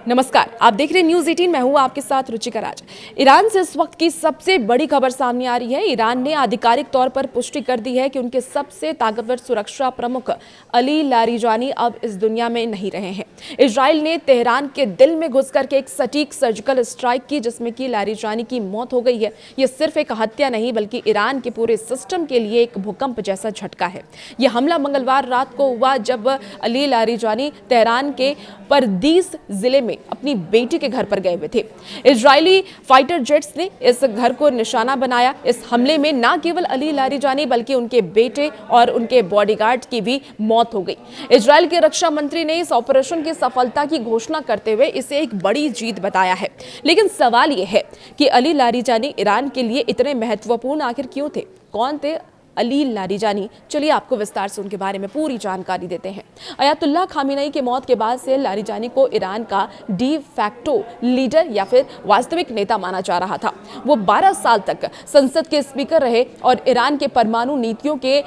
नमस्कार, आप देख रहे हैं न्यूज़ 18। मैं हूं आपके साथ रुचिका राज। ईरान से इस वक्त की सबसे बड़ी खबर सामने आ रही है। ईरान ने आधिकारिक तौर पर पुष्टि कर दी है कि उनके सबसे ताकतवर सुरक्षा प्रमुख अली लारिजानी अब इस दुनिया में नहीं रहे हैं। इजराइल ने तेहरान के दिल में घुस करके एक सटीक सर्जिकल स्ट्राइक की, जिसमें कि लारिजानी की मौत हो गई है। यह सिर्फ एक हत्या नहीं, बल्कि ईरान के पूरे सिस्टम के लिए एक भूकंप जैसा झटका है। यह हमला मंगलवार रात को हुआ जब अली लारिजानी तेहरान के परदीस जिले में अपनी बेटी के घर पर गए हुए थे। इजरायली फाइटर जेट्स ने इस घर को निशाना बनाया। इस हमले में न केवल अली लारिजानी बल्कि उनके बेटे और उनके बॉडीगार्ड की भी मौत हो गई। इजरायल के रक्षा मंत्री ने इस ऑपरेशन की सफलता की घोषणा करते हुए इसे एक बड़ी जीत बताया है। लेकिन सवाल यह है कि अली लारिजानी ईरान के लिए इतने महत्वपूर्ण आखिर क्यों थे? कौन थे अली लारिजानी? चलिए आपको विस्तार से उनके बारे में पूरी जानकारी देते हैं। अयातुल्लाह खामेनी की मौत के बाद से लारिजानी को ईरान का डी फैक्टो लीडर या फिर वास्तविक नेता माना जा रहा था। वो 12 साल तक संसद के स्पीकर रहे और ईरान के परमाणु नीतियों के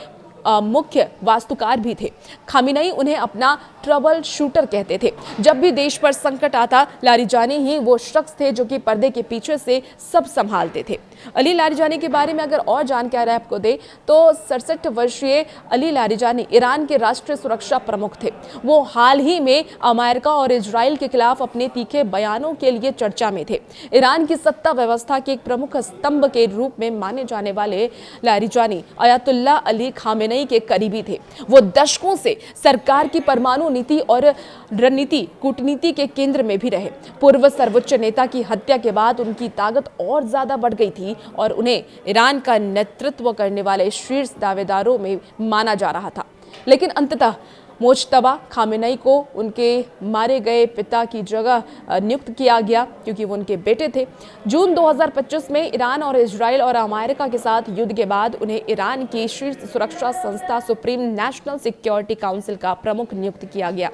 मुख्य वास्तुकार भी थे। खामेनी उन्हें अपना ट्रबल शूटर कहते थे। जब भी देश पर संकट आता, लारिजानी ही वो शख्स थे जो कि पर्दे के पीछे से सब संभालते थे। अली लारिजानी के बारे में अगर और जानकारी आपको दे तो 67 वर्षीय अली लारिजानी ईरान के राष्ट्रीय सुरक्षा प्रमुख थे। वो हाल ही में अमेरिका और इजराइल के खिलाफ अपने तीखे बयानों के लिए चर्चा में थे। ईरान की सत्ता व्यवस्था के एक प्रमुख स्तंभ के रूप में माने जाने वाले लारिजानी अयातुल्लाह अली खामेनी के करीबी थे। वो दशकों से सरकार की परमाणु नीति और रणनीति कूटनीति के केंद्र में भी रहे। पूर्व सर्वोच्च नेता की हत्या के बाद उनकी ताकत और ज्यादा बढ़ गई थी और उन्हें ईरान का नेतृत्व करने वाले शीर्ष दावेदारों में माना जा रहा था। लेकिन अंततः मुज्तबा खामेनी को उनके मारे गए पिता की जगह नियुक्त किया गया, क्योंकि वो उनके बेटे थे। जून 2025 में ईरान और इजराइल और अमेरिका के साथ युद्ध के बाद उन्हें ईरान की शीर्ष सुरक्षा संस्था सुप्रीम नेशनल सिक्योरिटी काउंसिल का प्रमुख नियुक्त किया गया,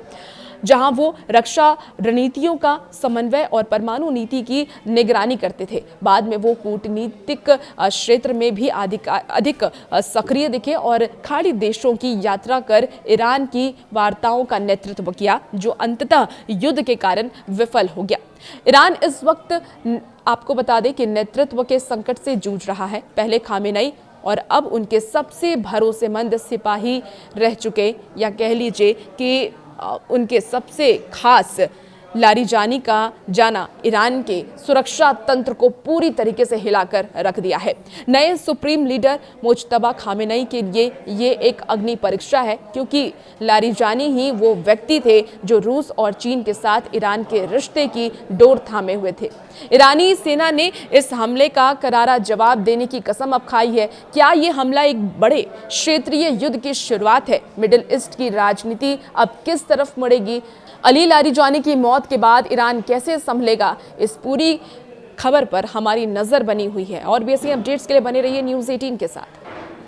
जहां वो रक्षा रणनीतियों का समन्वय और परमाणु नीति की निगरानी करते थे। बाद में वो कूटनीतिक क्षेत्र में भी अधिक सक्रिय दिखे और खाड़ी देशों की यात्रा कर ईरान की वार्ताओं का नेतृत्व किया, जो अंततः युद्ध के कारण विफल हो गया। ईरान इस वक्त आपको बता दें कि नेतृत्व के संकट से जूझ रहा है। पहले खामेनी और अब उनके सबसे भरोसेमंद सिपाही रह चुके, या कह लीजिए कि उनके सबसे खास लारिजानी का जाना ईरान के सुरक्षा तंत्र को पूरी तरीके से हिलाकर रख दिया है। नए सुप्रीम लीडर मुज्तबा खामेनी के लिए ये एक अग्नि परीक्षा है, क्योंकि लारिजानी ही वो व्यक्ति थे जो रूस और चीन के साथ ईरान के रिश्ते की डोर थामे हुए थे। ईरानी सेना ने इस हमले का करारा जवाब देने की कसम अब खाई है। क्या ये हमला एक बड़े क्षेत्रीय युद्ध की शुरुआत है? मिडिल ईस्ट की राजनीति अब किस तरफ मुड़ेगी? अली लारिजानी की मौत के बाद ईरान कैसे संभलेगा? इस पूरी खबर पर हमारी नजर बनी हुई है। और भी ऐसी अपडेट्स के लिए बने रहिए न्यूज़ 18 के साथ।